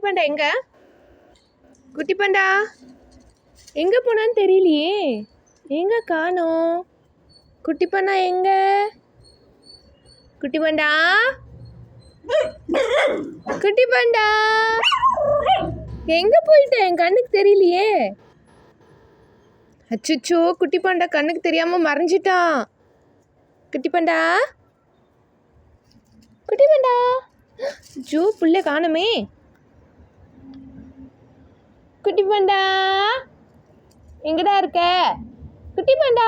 பண்டா எங்க? குட்டி பண்டா எங்க போனான்னு தெரியலையே. எங்க காணோம்? குட்டி பண்டா எங்க? குட்டி பண்டா குட்டி பண்டா எங்க போயிட்ட? என் கண்ணுக்கு தெரியலையே. அச்சோ, குட்டி பண்டா கண்ணுக்கு தெரியாம மறைஞ்சிட்டான். குட்டி பண்டா குட்டி பண்டா ஜோ புள்ள காணுமே. குட்டி பண்டா எங்கடா இருக்க? குட்டி பண்டா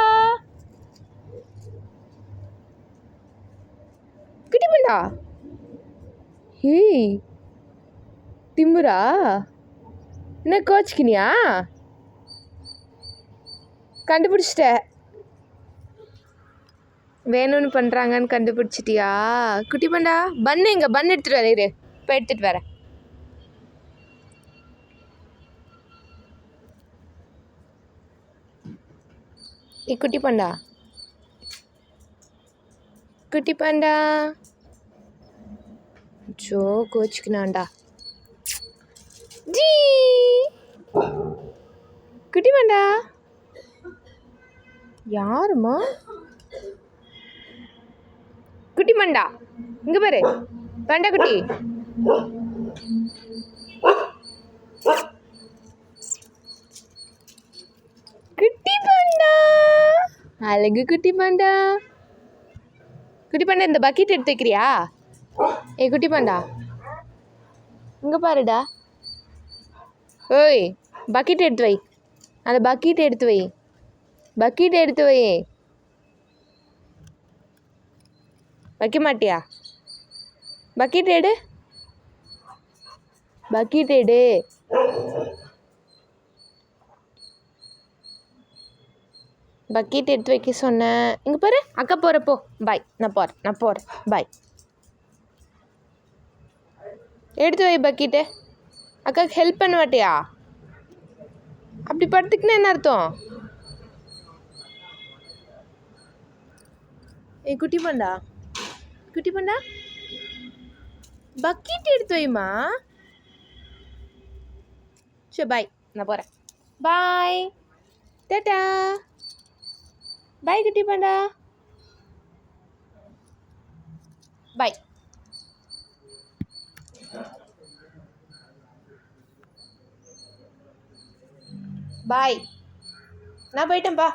குட்டி பண்டா ஹேய் திமுரா என்ன கோச்சிக்கினியா? கண்டுபிடிச்சிட்ட. வேணும்னு பண்ணுறாங்கன்னு கண்டுபிடிச்சிட்டியா? குட்டி பண்டா பண்ணு எங்க? பண்ணு எடுத்துகிட்டு வரேன், இரு இப்போ எடுத்துகிட்டு வரேன். குட்டி பண்டா குட்டி பண்டா ஜோ கோச்சிக்கினாண்டா. ஜீ குட்டி பண்டா யாருமா? குட்டி பண்டா இங்க பாரு. பண்டா குட்டி குட்டி பண்டா அழகு. குட்டி பண்டா குட்டி பண்டா இந்த பக்கெட் எடுத்து வைக்கிறியா? குட்டி பண்டா இங்க பாருடா. ஓய் பக்கெட் எடுத்து வை. அந்த பக்கெட் எடுத்து வை. பக்கெட் எடுத்து வை. வைக்க மாட்டியா? பக்கெட் எடு. பக்கெட் எடு. பக்கெட் எடுத்து வைக்க சொன்னேன். இங்கே பாரு அக்கா போகிறப்போ. பாய். நான் போகிறேன் பாய். எடுத்து வை பக்கெட்டு. அக்காவுக்கு ஹெல்ப் பண்ண மாட்டியா? அப்படி படுத்துக்குன்னா என்ன அர்த்தம்? குட்டி பண்டா குட்டி பண்டா பக்கெட் எடுத்து வைமா. சரி பாய். நான் போகிறேன். பாய். டாடா. பாய் குட்டி பண்டா. பாய். பாய். நான் போயிட்டேன்ப்பா.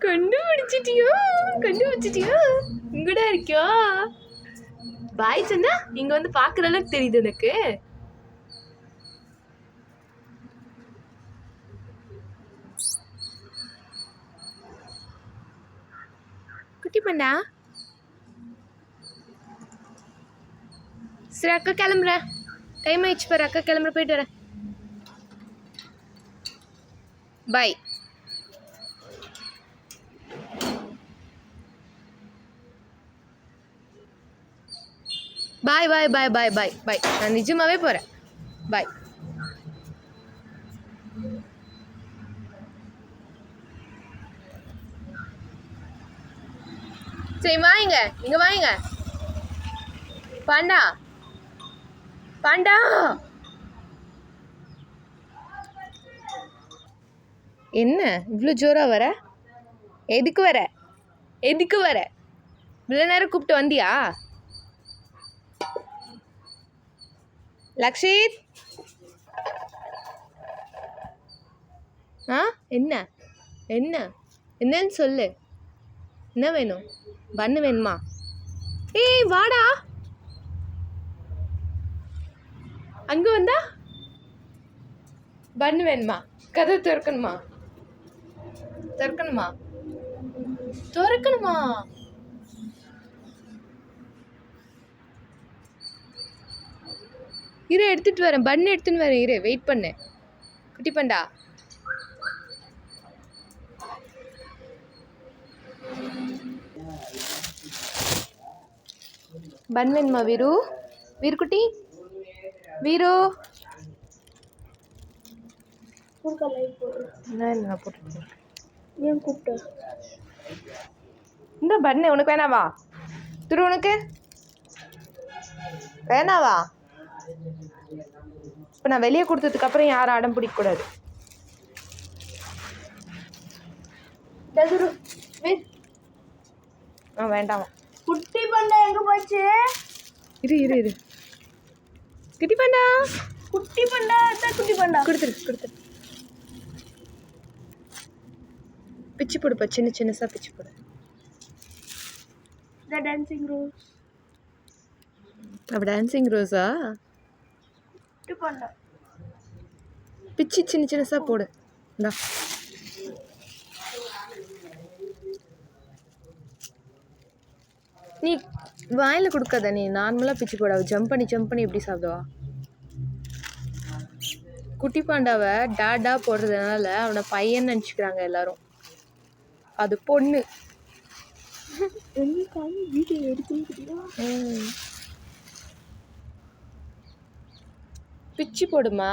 கண்டுபிடிச்சிட்டியோ? இங்கடா இருக்கியோ? பாய் சொன்னா இங்க வந்து பாக்குற அளவுக்கு தெரியுது உனக்கு. குட்டி பண்ணா சரி அக்கா கிளம்புறேன். டைம் ஆயிடுச்சு பாரு. அக்கா கிளம்புற, போயிட்டு வரேன். பாய். பாய் பாய் பாய் பாய் பாய் பாய். நான் நிஜமாவே போகிறேன். பாய். சரி வாங்க, இங்க வாங்க. பாண்டா பாண்டா என்ன இவ்வளோ ஜோரா வர? எதுக்கு வர? இவ்வளோ நேரம் கூப்பிட்டு வந்தியா? லக்ஷித் என்னன்னு சொல்லு. என்ன வேணும்? பண்ணு வேணுமா? ஏய் வாடா. அங்க வந்தா பண்ணு வேணுமா? கதை திறக்கணுமா? இரு எடுத்துட்டு வரேன். பண்ணு எடுத்துன்னு வரேன். இரு வெயிட் பண்ணு. குட்டி பண்டா பன் வேணுமா? வீருக்குட்டி வீரு நான் போட்டு ஏன் கூப்பிட்ட? இந்த பண்ணு உனக்கு வேணாவா? திரு உனக்கு வேணாவா? இப்போ நான் வெளியே கொடுத்ததுக்கப்புறம் யாரும் அடம் பிடிக்கக்கூடாது. வேண்டாம். குட்டி பண்டா எங்க போச்சு? இரு குட்டி பண்டா குட்டி பண்டா கொடுத்துரு. பிச்சு போடுப்பா, சின்னசா பிச்சு போடு. Dancing rose. அப்போ டான்சிங் ரோஸா? குட்டி பண்டா பிச்சு சின்னசா போடு. இந்தா நீ வாயில் கொடுக்காத, நீ நார்மலாக பிச்சு போட. ஜம்ப் பண்ணி எப்படி சாப்பிடுவா? குட்டி பாண்டாவை டாடா போடுறதுனால அவனை பையன் நினச்சிக்கிறாங்க எல்லாரும். அது பொண்ணு. வீடியோ எடுத்து பிச்சு போடுமா.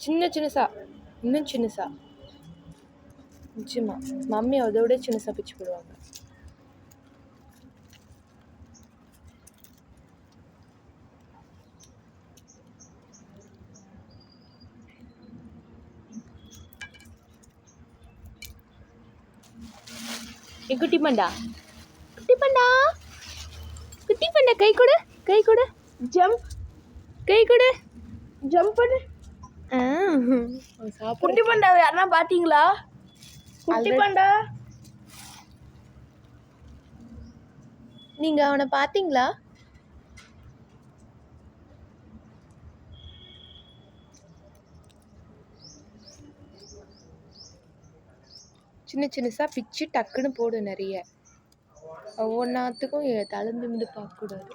சின்னசா, இன்னும் சின்னசா. நிச்சயமா மம்மி அதோட சின்னசா பிச்சு போடுவாங்க. குட்டி பண்டா கை கொடு. ஜம்ப் பண்ணு. குட்டி பண்டாவை யாருன்னா பாத்தீங்களா? குட்டி பண்டா நீங்க அவனை பாத்தீங்களா? சின்னசா பிச்சு டக்குன்னு போடு. நிறைய ஒவ்வொன்றாத்துக்கும் தளர்ந்து பார்க்கக்கூடாது.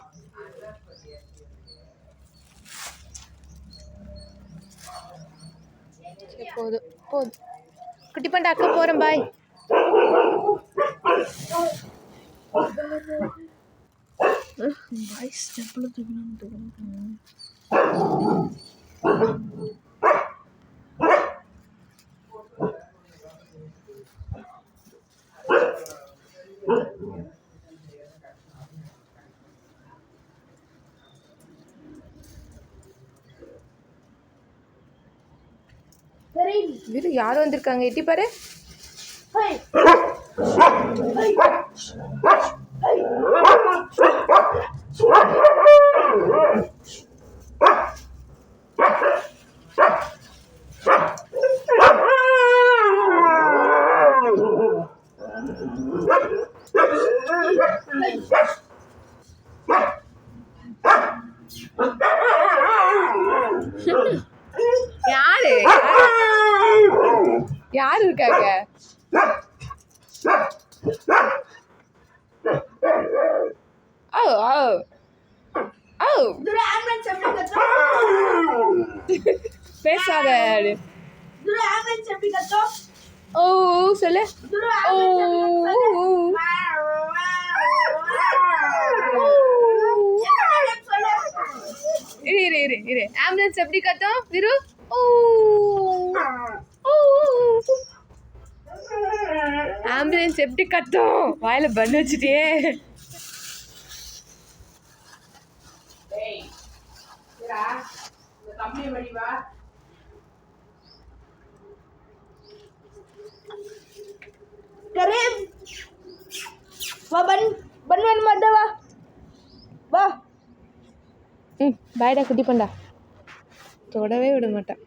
சரி, போதும். குட்டி பண்டா அக்கா போகிறேன், பாய். வீடு யாரும் வந்திருக்காங்க, எட்டி பாரு. யாரு இருக்காங்க? பேசாத. ஓ சொல்லு. இரு ஆம்புலன்ஸ் எப்படி கத்தும் விரு? ஆம்புலன்ஸ் எப்படி கத்தும்? வாயில பண்ணு வச்சுட்டே. பாய்டா குட்டி பண்டா. தொடவே விட மாட்டேன்.